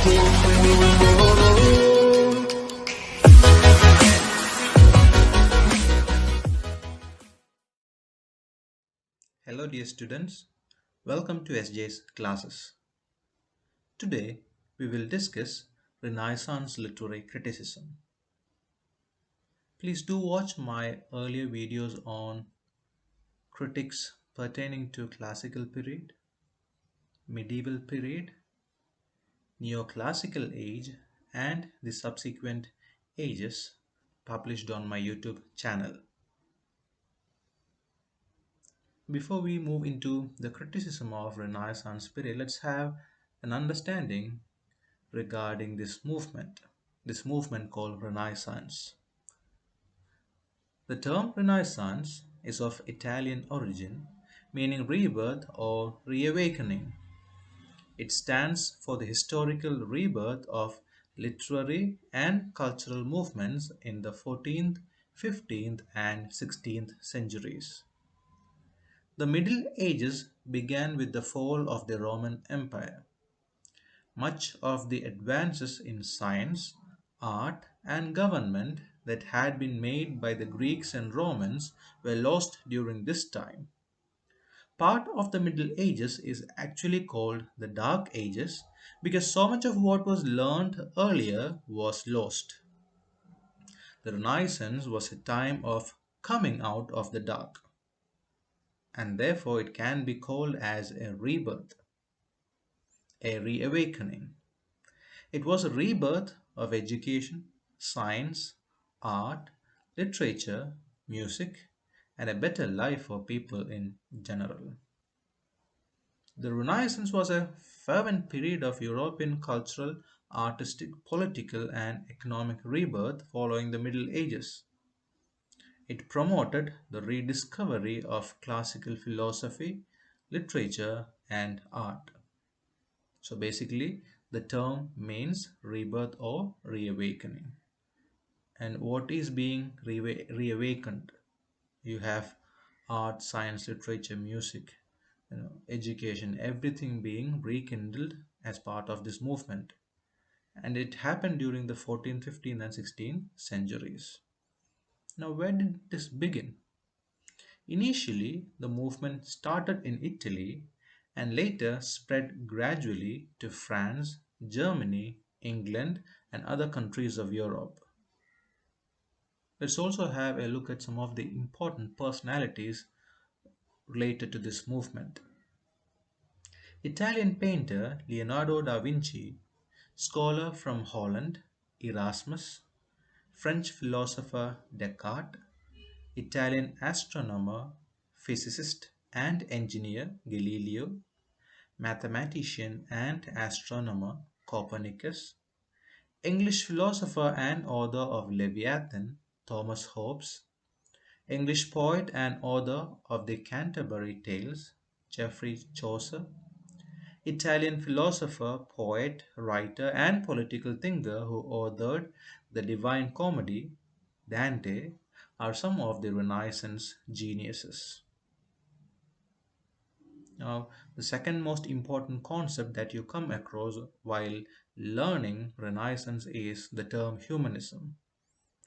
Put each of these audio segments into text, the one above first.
Hello dear students, welcome to SJ's classes. Today we will discuss Renaissance literary criticism. Please do watch my earlier videos on critics pertaining to classical period, medieval period, neoclassical age and the subsequent ages published on my YouTube channel. Before we move into the criticism of Renaissance period, let's have an understanding regarding this movement called Renaissance. The term Renaissance is of Italian origin, meaning rebirth or reawakening. It stands for the historical rebirth of literary and cultural movements in the 14th, 15th, and 16th centuries. The Middle Ages began with the fall of the Roman Empire. Much of the advances in science, art, and government that had been made by the Greeks and Romans were lost during this time. Part of the Middle Ages is actually called the Dark Ages because so much of what was learned earlier was lost. The Renaissance was a time of coming out of the dark, and therefore it can be called as a rebirth, a reawakening. It was a rebirth of education, science, art, literature, music, and a better life for people in general. The Renaissance was a fervent period of European cultural, artistic, political, and economic rebirth following the Middle Ages. It promoted the rediscovery of classical philosophy, literature, and art. So basically, the term means rebirth or reawakening. And what is being reawakened? You have art, science, literature, music, education, everything being rekindled as part of this movement. And it happened during the 14th, 15th, and 16th centuries. Now, where did this begin? Initially, the movement started in Italy and later spread gradually to France, Germany, England, and other countries of Europe. Let's also have a look at some of the important personalities related to this movement. Italian painter Leonardo da Vinci, scholar from Holland Erasmus, French philosopher Descartes, Italian astronomer, physicist, and engineer Galileo, mathematician and astronomer Copernicus, English philosopher and author of Leviathan Thomas Hobbes, English poet and author of the Canterbury Tales Geoffrey Chaucer, Italian philosopher, poet, writer, and political thinker who authored the Divine Comedy, Dante, are some of the Renaissance geniuses. Now, the second most important concept that you come across while learning Renaissance is the term humanism.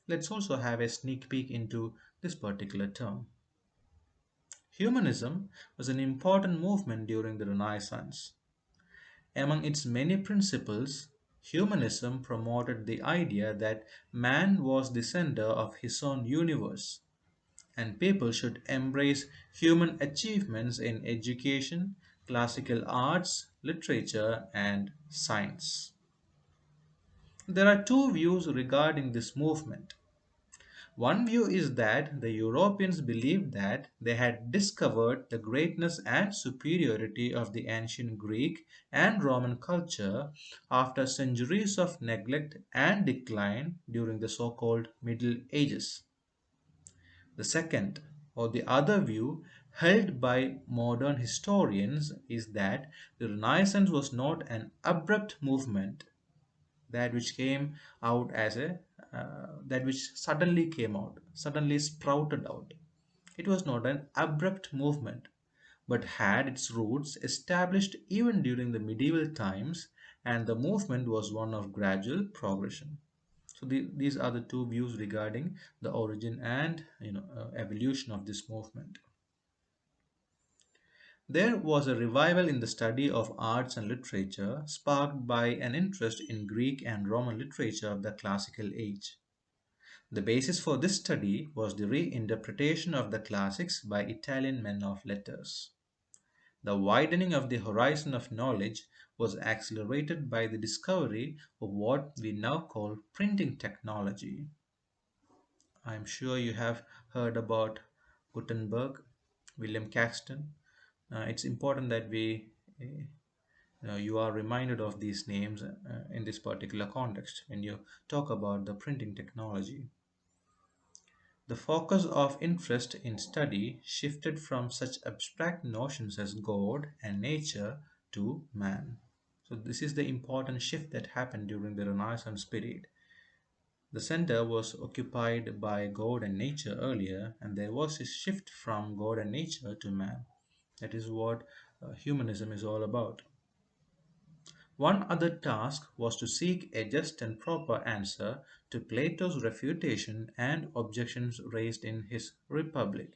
Let's also have a sneak peek into this particular term. Humanism was an important movement during the Renaissance. Among its many principles, humanism promoted the idea that man was the center of his own universe and people should embrace human achievements in education, classical arts, literature, and science. There are two views regarding this movement. One view is that the Europeans believed that they had discovered the greatness and superiority of the ancient Greek and Roman culture after centuries of neglect and decline during the so called Middle Ages. The second, or the other view held by modern historians, is that the Renaissance was not an abrupt movement that which came out as a that which suddenly came out, suddenly sprouted out. It was not an abrupt movement, but had its roots established even during the medieval times and the movement was one of gradual progression. So these are the two views regarding the origin and evolution of this movement. There was a revival in the study of arts and literature, sparked by an interest in Greek and Roman literature of the classical age. The basis for this study was the reinterpretation of the classics by Italian men of letters. The widening of the horizon of knowledge was accelerated by the discovery of what we now call printing technology. I'm sure you have heard about Gutenberg, William Caxton. It's important that you are reminded of these names in this particular context when you talk about the printing technology. The focus of interest in study shifted from such abstract notions as God and nature to man. So, this is the important shift that happened during the Renaissance period. The center was occupied by God and nature earlier, and there was a shift from God and nature to man. That is what humanism is all about. One other task was to seek a just and proper answer to Plato's refutation and objections raised in his Republic.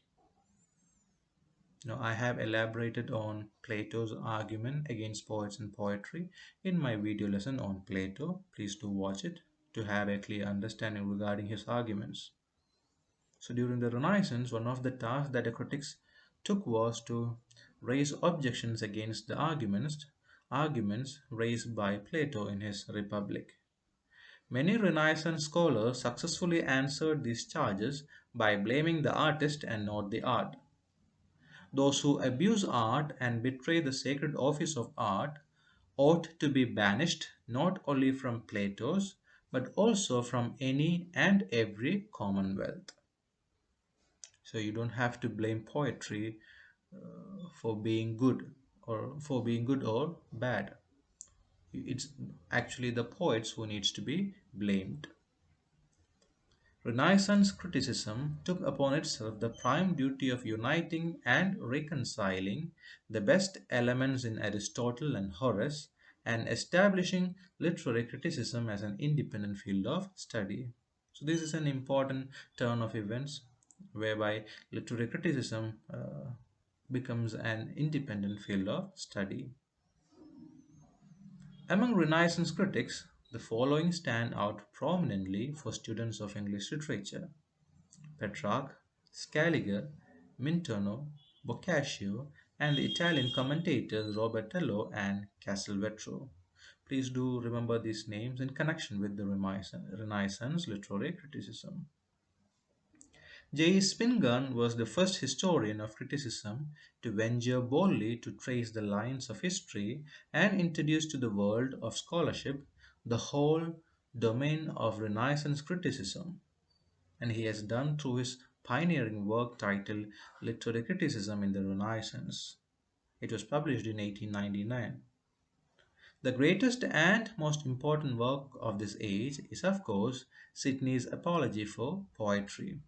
Now, I have elaborated on Plato's argument against poets and poetry in my video lesson on Plato. Please do watch it to have a clear understanding regarding his arguments. So, during the Renaissance, one of the tasks that the critics took was to raise objections against the arguments raised by Plato in his Republic. Many Renaissance scholars successfully answered these charges by blaming the artist and not the art. Those who abuse art and betray the sacred office of art ought to be banished not only from Plato's but also from any and every commonwealth. So you don't have to blame poetry for being good or bad. It's actually the poets who needs to be blamed. Renaissance criticism took upon itself the prime duty of uniting and reconciling the best elements in Aristotle and Horace and establishing literary criticism as an independent field of study. So, this is an important turn of events whereby literary criticism becomes an independent field of study. Among Renaissance critics, the following stand out prominently for students of English literature: Petrarch, Scaliger, Minturno, Boccaccio, and the Italian commentators Robertello and Castelvetro. Please do remember these names in connection with the Renaissance literary criticism. J. Spingarn was the first historian of criticism to venture boldly to trace the lines of history and introduce to the world of scholarship the whole domain of Renaissance criticism, and he has done through his pioneering work titled Literary Criticism in the Renaissance. It was published in 1899. The greatest and most important work of this age is, of course, Sidney's Apology for Poetry.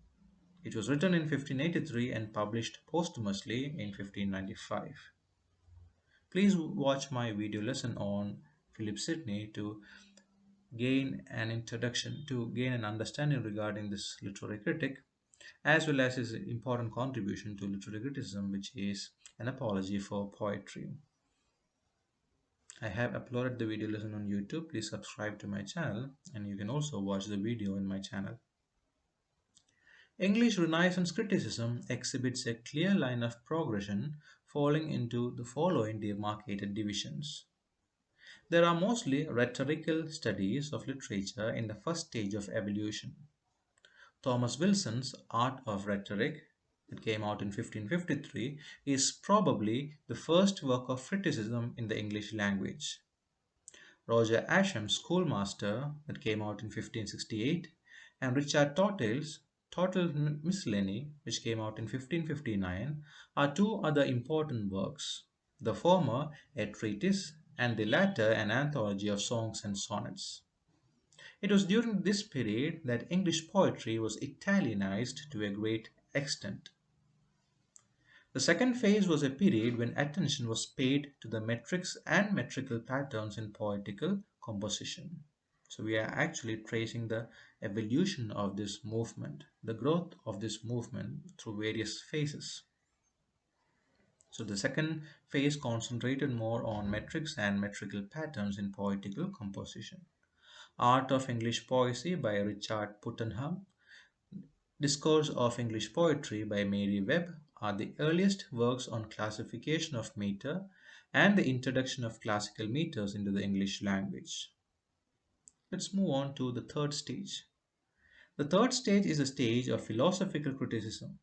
It was written in 1583 and published posthumously in 1595. Please watch my video lesson on Philip Sidney to gain an understanding regarding this literary critic, as well as his important contribution to literary criticism, which is an apology for poetry. I have uploaded the video lesson on YouTube. Please subscribe to my channel, and you can also watch the video in my channel. English Renaissance criticism exhibits a clear line of progression falling into the following demarcated divisions. There are mostly rhetorical studies of literature in the first stage of evolution. Thomas Wilson's Art of Rhetoric, that came out in 1553, is probably the first work of criticism in the English language. Roger Ascham's Schoolmaster, that came out in 1568, and Richard Tottle's Tottle's Miscellany, which came out in 1559, are two other important works, the former a treatise and the latter an anthology of songs and sonnets. It was during this period that English poetry was Italianized to a great extent. The second phase was a period when attention was paid to the metrics and metrical patterns in poetical composition. So we are actually tracing the evolution of this movement, the growth of this movement through various phases. So the second phase concentrated more on metrics and metrical patterns in poetical composition. Art of English Poesy by Richard Putnam, Discourse of English Poetry by Mary Webb are the earliest works on classification of meter and the introduction of classical meters into the English language. Let's move on to the third stage. The third stage is a stage of philosophical criticism.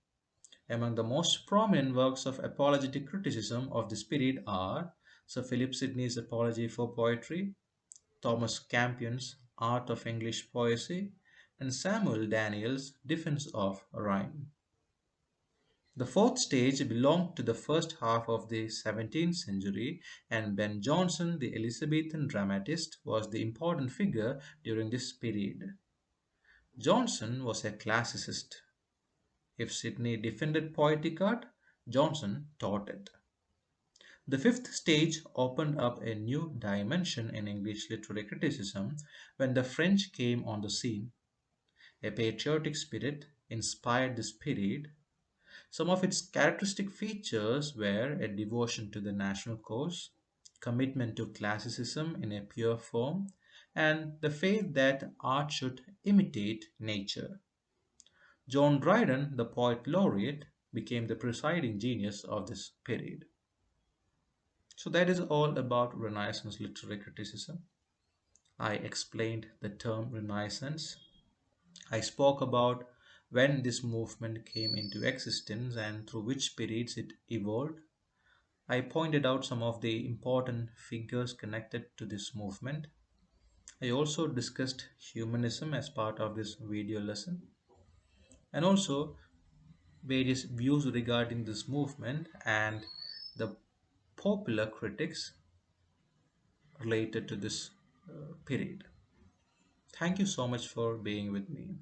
Among the most prominent works of apologetic criticism of this period are Sir Philip Sidney's Apology for Poetry, Thomas Campion's Art of English Poesy, and Samuel Daniel's Defense of Rhyme. The fourth stage belonged to the first half of the 17th century, and Ben Jonson, the Elizabethan dramatist, was the important figure during this period. Jonson was a classicist. If Sidney defended poetic art, Jonson taught it. The fifth stage opened up a new dimension in English literary criticism when the French came on the scene. A patriotic spirit inspired this period. Some of its characteristic features were a devotion to the national cause, commitment to classicism in a pure form, and the faith that art should imitate nature. John Dryden, the poet laureate, became the presiding genius of this period. So that is all about Renaissance literary criticism. I explained the term Renaissance. I spoke about when this movement came into existence and through which periods it evolved. I pointed out some of the important figures connected to this movement. I also discussed humanism as part of this video lesson and also various views regarding this movement and the popular critics related to this period. Thank you so much for being with me.